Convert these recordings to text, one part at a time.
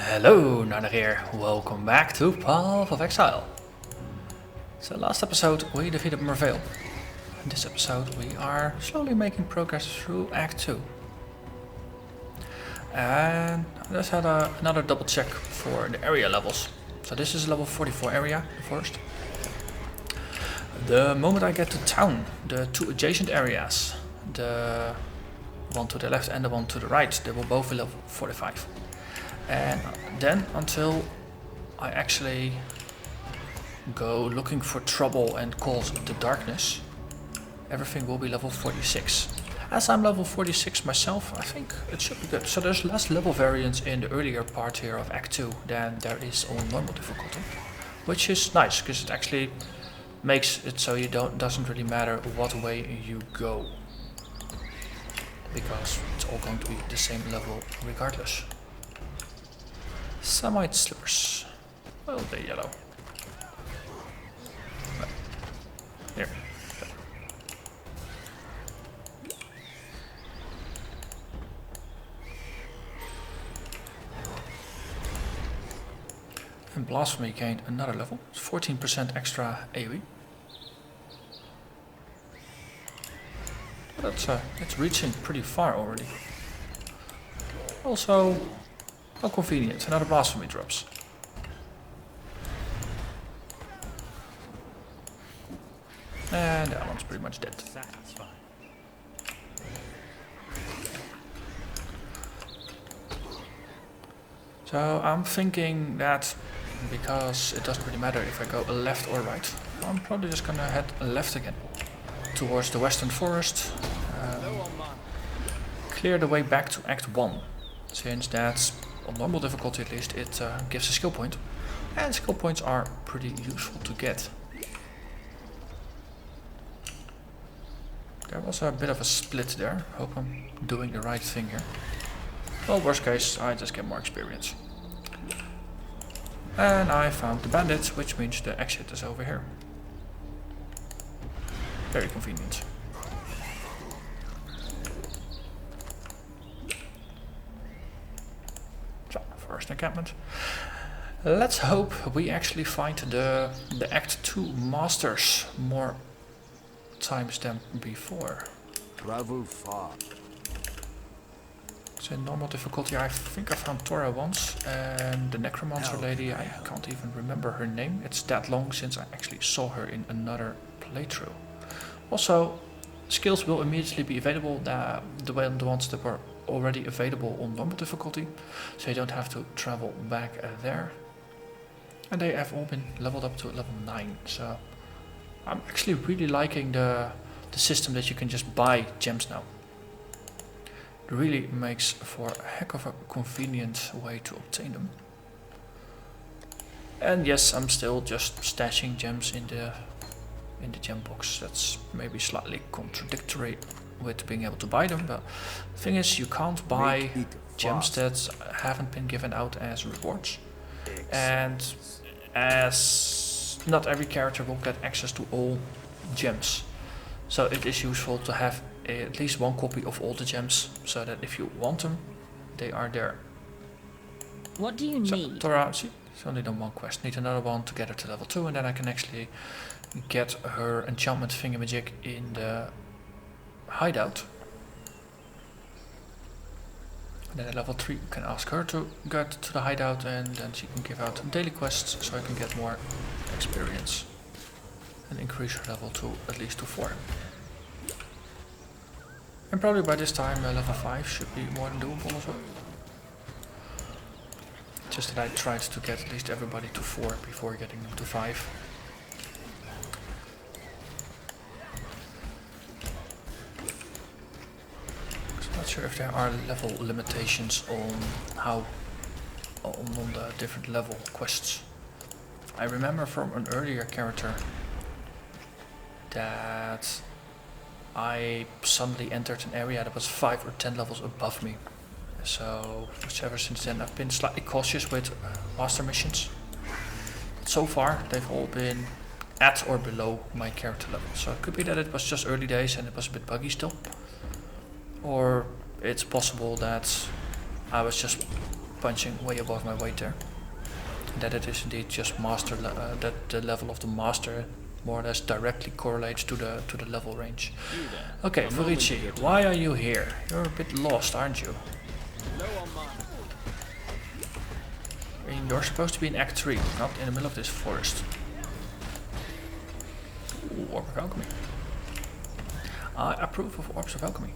Hello, Narnach here. Welcome back to Path of Exile. So last episode we defeated Merveil. In this episode we are slowly making progress through Act 2. And I just had another double check for the area levels. So this is level 44 area, the forest. The moment I get to town, the two adjacent areas, the one to the left and the one to the right, they will both be level 45. And then until I actually go looking for trouble and cause the darkness, everything will be level 46. As I'm level 46 myself, I think it should be good. So there's less level variance in the earlier part here of Act 2 than there is on normal difficulty. Which is nice, because it actually makes it so you doesn't really matter what way you go. Because it's all going to be the same level regardless. Samite slippers. Well, they're yellow. Here. And Blasphemy gained another level. It's 14% extra AoE. It's reaching pretty far already. Also, how convenient, another Blasphemy drops. And that one's pretty much dead. So I'm thinking that because it doesn't really matter if I go left or right, I'm probably just gonna head left again towards the western forest. Clear the way back to Act 1, since that's on normal difficulty at least, it gives a skill point, and skill points are pretty useful to get. There was a bit of a split there. Hope I'm doing the right thing here. Well, worst case, I just get more experience. And I found the bandits, which means the exit is over here. Very convenient. So, first encampment. Let's hope we actually find the Act 2 masters more times than before. Travel far. So in normal difficulty I think I found Tora once, and the necromancer lady, I can't even remember her name. It's that long since I actually saw her in another playthrough. Also, skills will immediately be available, the ones that were already available on normal difficulty, so you don't have to travel back there. And they have all been leveled up to level 9, so I'm actually really liking the system that you can just buy gems now. It really makes for a heck of a convenient way to obtain them. And yes, I'm still just stashing gems in the gem box. That's maybe slightly contradictory with being able to buy them, but the thing is you can't buy gems that haven't been given out as rewards. And as not every character will get access to all gems, so it is useful to have at least one copy of all the gems, so that if you want them, they are there. What do you need? Tora, see, it's only done one quest. Need another one to get her to level 2, and then I can actually get her enchantment thingamajig in the hideout. And then at level 3 you can ask her to get to the hideout, and then she can give out daily quests so I can get more experience and increase her level to at least to 4. And probably by this time level 5 should be more than doable as well. Just that I tried to get at least everybody to 4 before getting them to 5. I'm not sure if there are level limitations on the different level quests. I remember from an earlier character that I suddenly entered an area that was 5 or 10 levels above me. So ever since then I've been slightly cautious with master missions. So far they've all been at or below my character level. So it could be that it was just early days and it was a bit buggy still. Or it's possible that I was just punching way above my weight there. That it is indeed just master that the level of the master more or less directly correlates to the level range. Okay, Vorici, why are you here? You're a bit lost, aren't you? I mean, you're supposed to be in Act 3, not in the middle of this forest. Ooh, Orb of Alchemy. I approve of Orbs of Alchemy.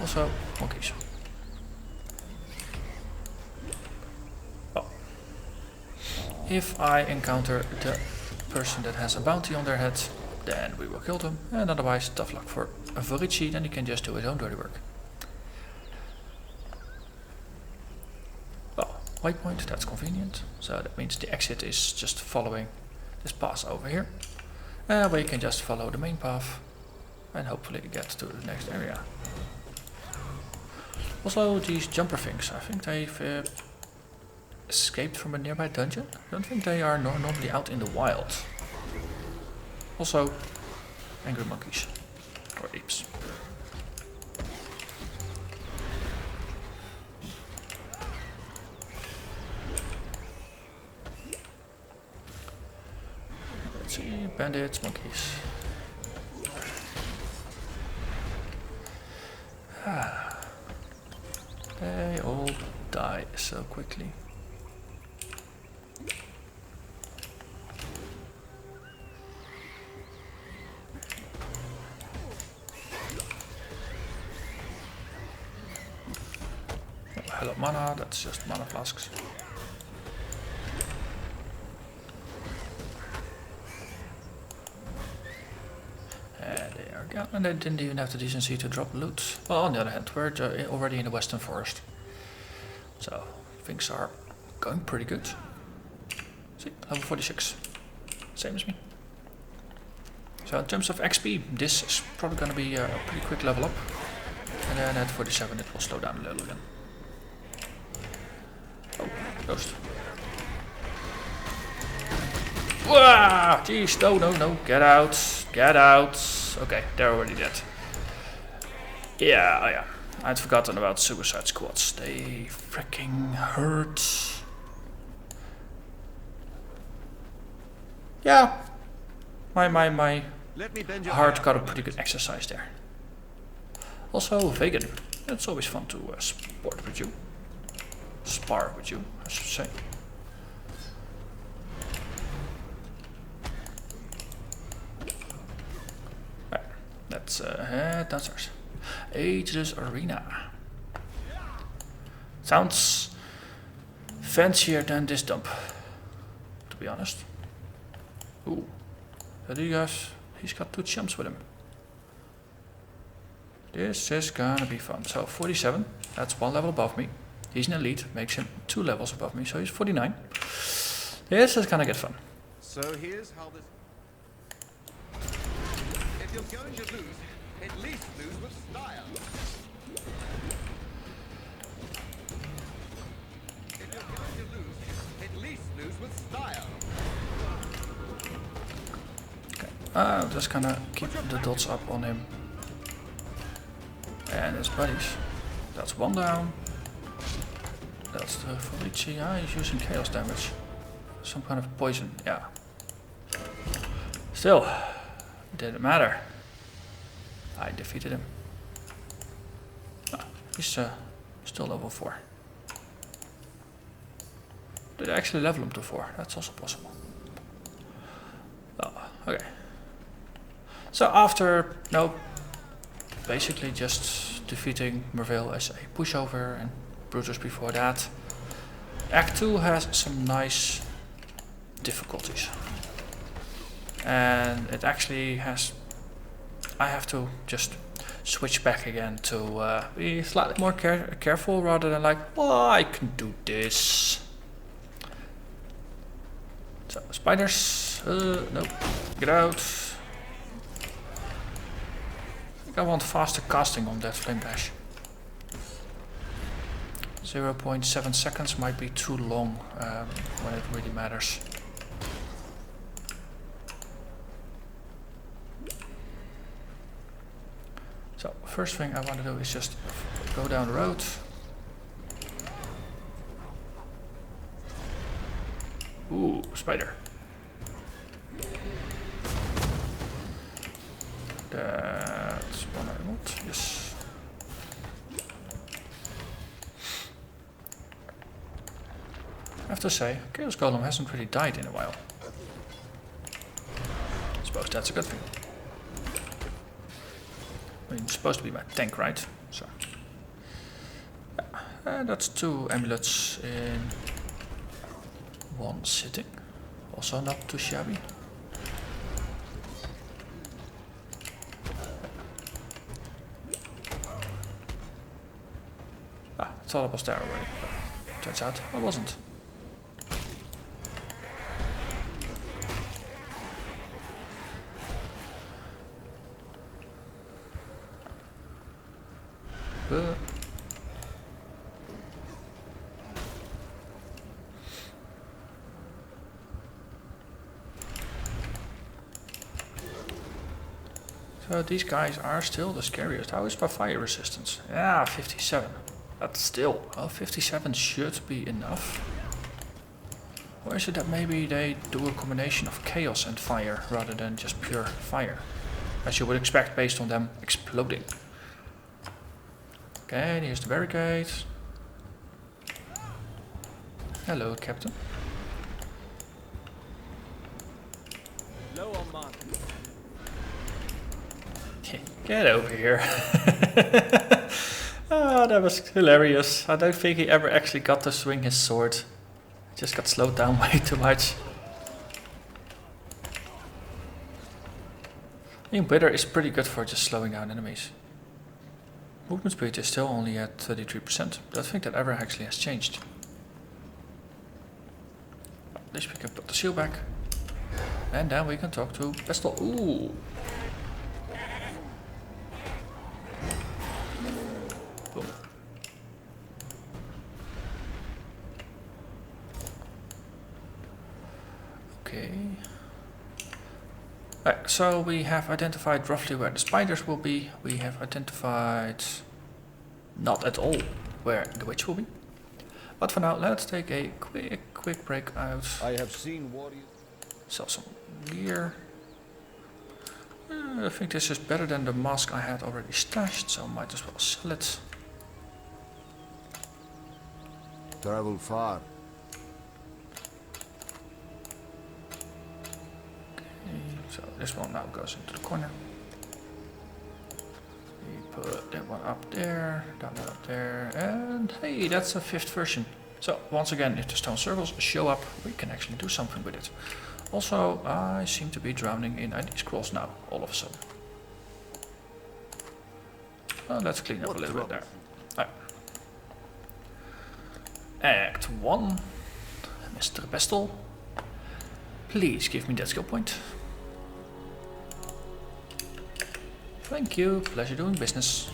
Also, monkeys. Oh. If I encounter the person that has a bounty on their head, then we will kill them, and otherwise, tough luck for Vorici, then he can just do his own dirty work. Well, waypoint, that's convenient, so that means the exit is just following this path over here, where you can just follow the main path, and hopefully get to the next area. Also, these jumper things, I think they've escaped from a nearby dungeon. I don't think they are normally out in the wild. Also, angry monkeys, or apes. Let's see, bandits, monkeys. They all die so quickly. Hello mana, that's just mana flasks. They are gone, and they didn't even have the decency to drop loot. Well, on the other hand, we're already in the western forest. So, things are going pretty good. See, level 46. Same as me. So in terms of XP, this is probably going to be a pretty quick level up. And then at 47 it will slow down a little again. Oh, ghost. Wah! Jeez, no, get out, get out. Okay, they're already dead. Yeah, I'd forgotten about suicide squads. They freaking hurt. Yeah, my heart got a pretty good exercise there. Also, vegan. It's always fun to sport with you. Spar with you, I should say. Right, that's downstairs. Ageless Arena. Sounds fancier than this dump, to be honest. Ooh, he's got 2 chumps with him. This is gonna be fun. So 47, that's 1 level above me. He's an elite, makes him 2 levels above me, so he's 49. This is gonna get fun. So here's how this... If you're going to lose, at least lose with style. If you're going to lose, at least lose with style. Okay, I'm just gonna keep the dots up on him. And his buddies. That's 1 down. That's the Vorici. Ah, he's using chaos damage. Some kind of poison, yeah. Still, didn't matter. I defeated him. Ah, he's still level 4. Did I actually level him to 4? That's also possible. Oh, okay. So after, basically just defeating Merveil as a pushover and Brutus before that. Act 2 has some nice difficulties. And it actually has... I have to just switch back again to be slightly more careful rather than like, well, I can do this. So, spiders, no, get out. I want faster casting on that flame dash. 0.7 seconds might be too long when it really matters. So first thing I want to do is just go down the road. Ooh, spider. That's one I want, yes. I have to say, Chaos Golem hasn't really died in a while. I suppose that's a good thing. I mean, it's supposed to be my tank, right? So, yeah. That's 2 amulets in one sitting. Also not too shabby. I thought I was there already, but turns out I wasn't. So these guys are still the scariest. How is my fire resistance? Yeah, 57. That's still, well, 57 should be enough. Or is it that maybe they do a combination of chaos and fire rather than just pure fire? As you would expect based on them exploding. Okay, here's the barricade. Hello, Captain. Low on mark. Get over here. Oh, that was hilarious. I don't think he ever actually got to swing his sword. He just got slowed down way too much. I think Wither is pretty good for just slowing down enemies. Movement speed is still only at 33%. I don't think that ever actually has changed. At least we can put the shield back. And then we can talk to Pestle. Ooh! Boom. Okay. Right, so we have identified roughly where the spiders will be. We have identified not at all where the witch will be. But for now, let's take a quick break out. I have seen warriors. Sell some gear. I think this is better than the mask I had already stashed, so might as well sell it. Travel far. So this one now goes into the corner. We put that one up there, that one up there, and hey, that's a 5th version. So once again, if the stone circles show up, we can actually do something with it. Also, I seem to be drowning in ID scrolls now, all of a sudden. Well, let's clean up a little bit there. Right. Act 1, Mr. Pestle. Please give me that skill point. Thank you, pleasure doing business.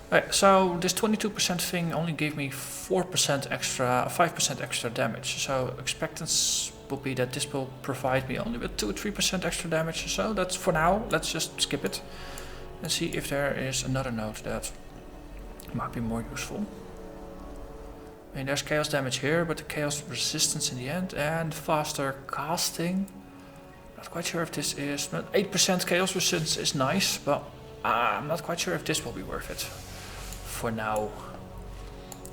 Right, so this 22% thing only gave me 4% extra, 5% extra damage. So expectance will be that this will provide me only with 2-3% extra damage. So that's for now. Let's just skip it and see if there is another node that might be more useful. I mean, there's chaos damage here, but the chaos resistance in the end and faster casting. Not quite sure if this is 8% chaos resistance is nice, but I'm not quite sure if this will be worth it for now.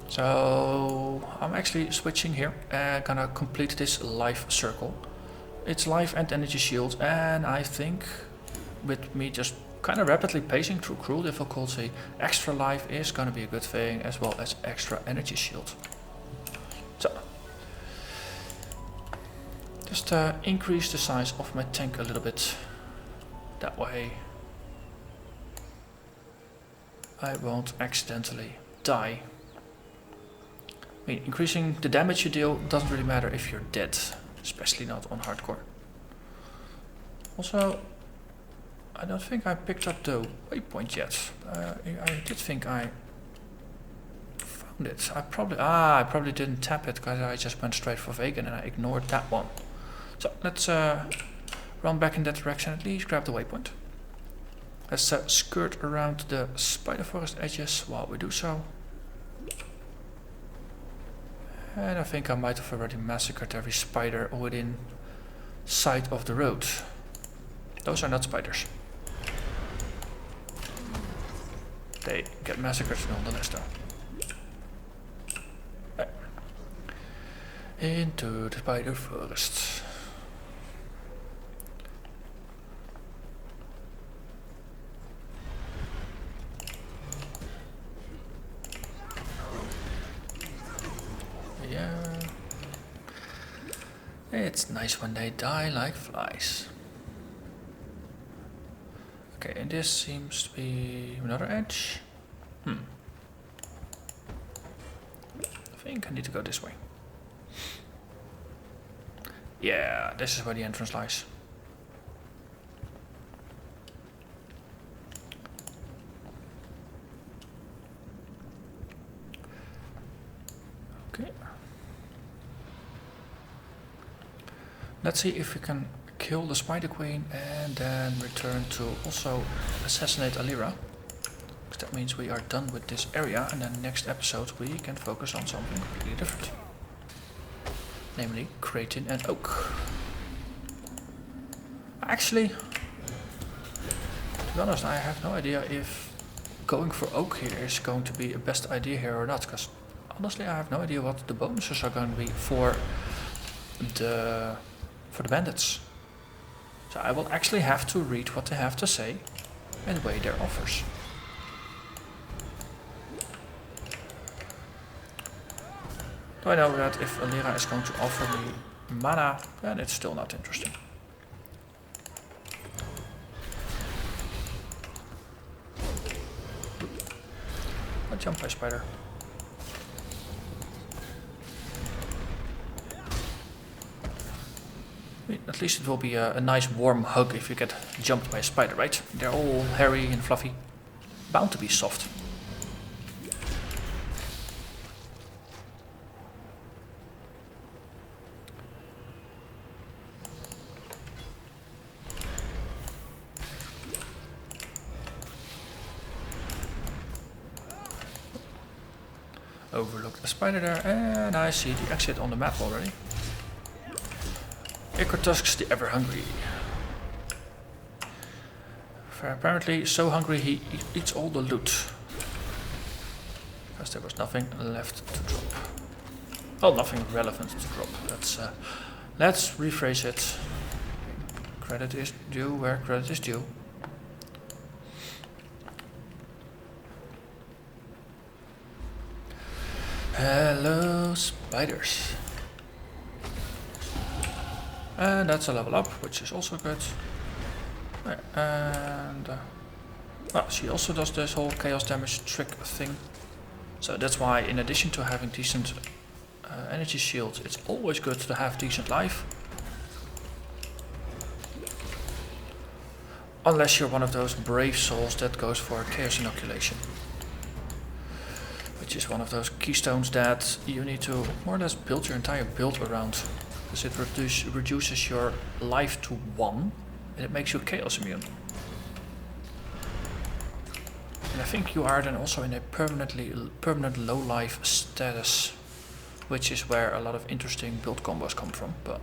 So I'm actually switching here and gonna complete this life circle. It's life and energy shield, and I think with me just kind of rapidly pacing through cruel difficulty, extra life is gonna be a good thing, as well as extra energy shield. So just increase the size of my tank a little bit. That way I won't accidentally die. I mean, increasing the damage you deal doesn't really matter if you're dead, especially not on hardcore. Also, I don't think I picked up the waypoint yet. I did think I found it. I probably didn't tap it because I just went straight for vegan and I ignored that one. So let's run back in that direction at least, grab the waypoint. Let's skirt around the spider forest edges while we do so. And I think I might have already massacred every spider within sight of the road. Those are not spiders. They get massacred nonetheless though. Into the spider forest. Yeah. It's nice when they die like flies. Okay, and this seems to be another edge. I think I need to go this way. Yeah, this is where the entrance lies. Okay. Let's see if we can kill the Spider Queen and then return to also assassinate Alira. Because that means we are done with this area, and then next episode we can focus on something completely different. Namely, Kratin and Oak. Actually, to be honest, I have no idea if going for Oak here is going to be a best idea here or not, because honestly I have no idea what the bonuses are going to be for the bandits. So I will actually have to read what they have to say and weigh their offers. Do I know that if Alira is going to offer me mana, then it's still not interesting. A jump by spider. At least it will be a nice warm hug if you get jumped by a spider, right? They're all hairy and fluffy. Bound to be soft. Overlook the spider there, and I see the exit on the map already. Ichortusk's the ever hungry. Apparently so hungry he eats all the loot. Because there was nothing left to drop. Well, nothing relevant to drop. Let's rephrase it. Credit is due where credit is due. Hello, spiders. And that's a level up, which is also good. And well, she also does this whole chaos damage trick thing. So that's why, in addition to having decent energy shields, it's always good to have decent life. Unless you're one of those brave souls that goes for chaos inoculation. Which is one of those keystones that you need to more or less build your entire build around. Because it reduces your life to 1 and it makes you chaos immune. And I think you are then also in a permanent low life status, which is where a lot of interesting build combos come from. But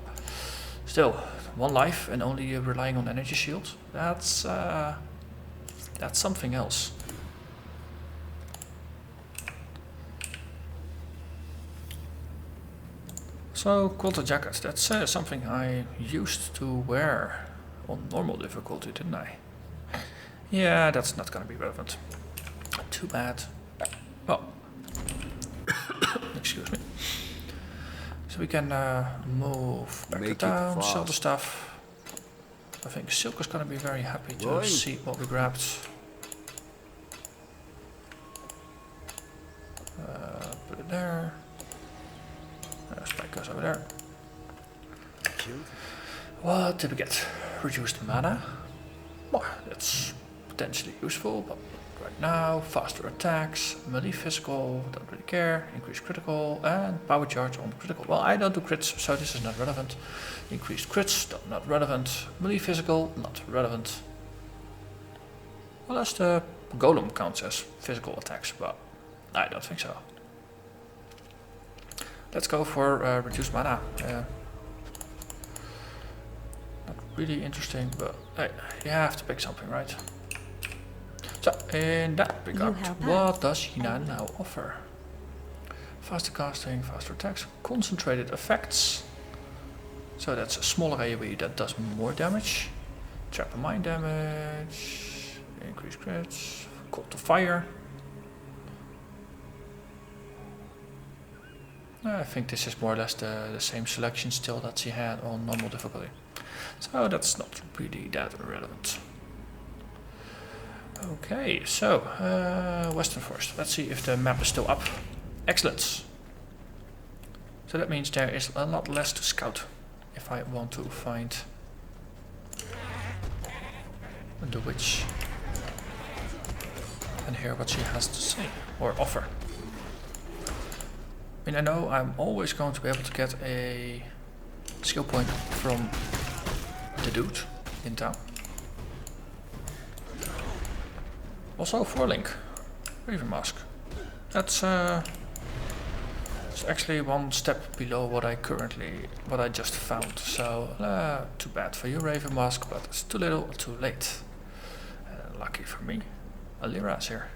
still, 1 life and only relying on energy shield, that's something else. So, quilted jacket, that's something I used to wear on normal difficulty, didn't I? Yeah, that's not gonna be relevant. Too bad. Well, excuse me. So we can move back down, sell the stuff. I think Silk is gonna be very happy to see what we grabbed. Put it there. Spike goes over there. What did we get? Reduced mana. Well, that's potentially useful, but right now, faster attacks, melee physical, don't really care, increased critical, and power charge on critical. Well, I don't do crits, so this is not relevant. Increased crits, not relevant. Melee physical, not relevant. Unless the golem counts as physical attacks, but I don't think so. Let's go for reduced mana. Not really interesting, but hey, you have to pick something, right? So, in that regard, what does Yina now offer? Faster casting, faster attacks, concentrated effects. So that's a smaller AoE that does more damage. Trap and mine damage, increase crits, call to fire. I think this is more or less the same selection still that she had on normal difficulty. So that's not really that relevant. Okay, so Western Forest. Let's see if the map is still up. Excellent. So that means there is a lot less to scout if I want to find the witch and hear what she has to say or offer. I mean, I know I'm always going to be able to get a skill point from the dude in town. Also for Link, Raven Mask. That's it's actually one step below what I just found. So too bad for you, Raven Mask, but it's too little, too late. Lucky for me, Alira's here.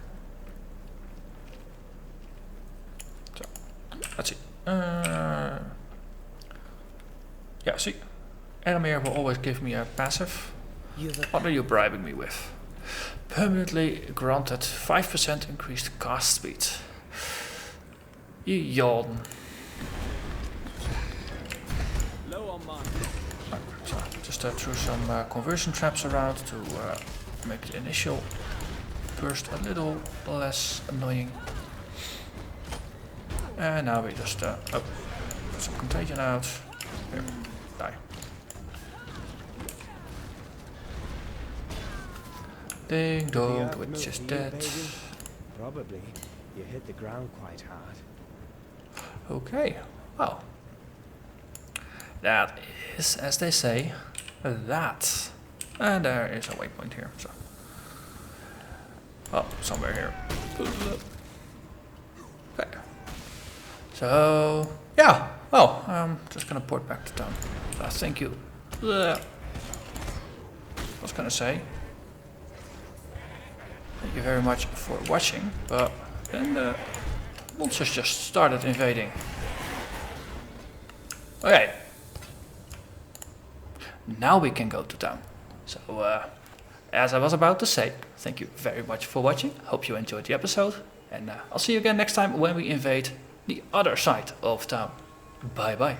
So let's see. Yeah, see, Eramir will always give me a passive. What are you bribing me with? Permanently granted 5% increased cast speed. You yawn. So just threw some conversion traps around to make the initial burst a little less annoying. And now we just put some contagion out. Here, die. Ding dong, the witch is dead. Probably. You hit the ground quite hard. Okay, well. That is, as they say, that. And there is a waypoint here, so. Well, somewhere here. Okay. So, yeah, well, I'm just gonna port back to town. Thank you. I was gonna say, thank you very much for watching, but then the monsters just started invading. Okay. Now we can go to town. So, as I was about to say, thank you very much for watching. Hope you enjoyed the episode. And I'll see you again next time when we invade the other side of town. Bye bye.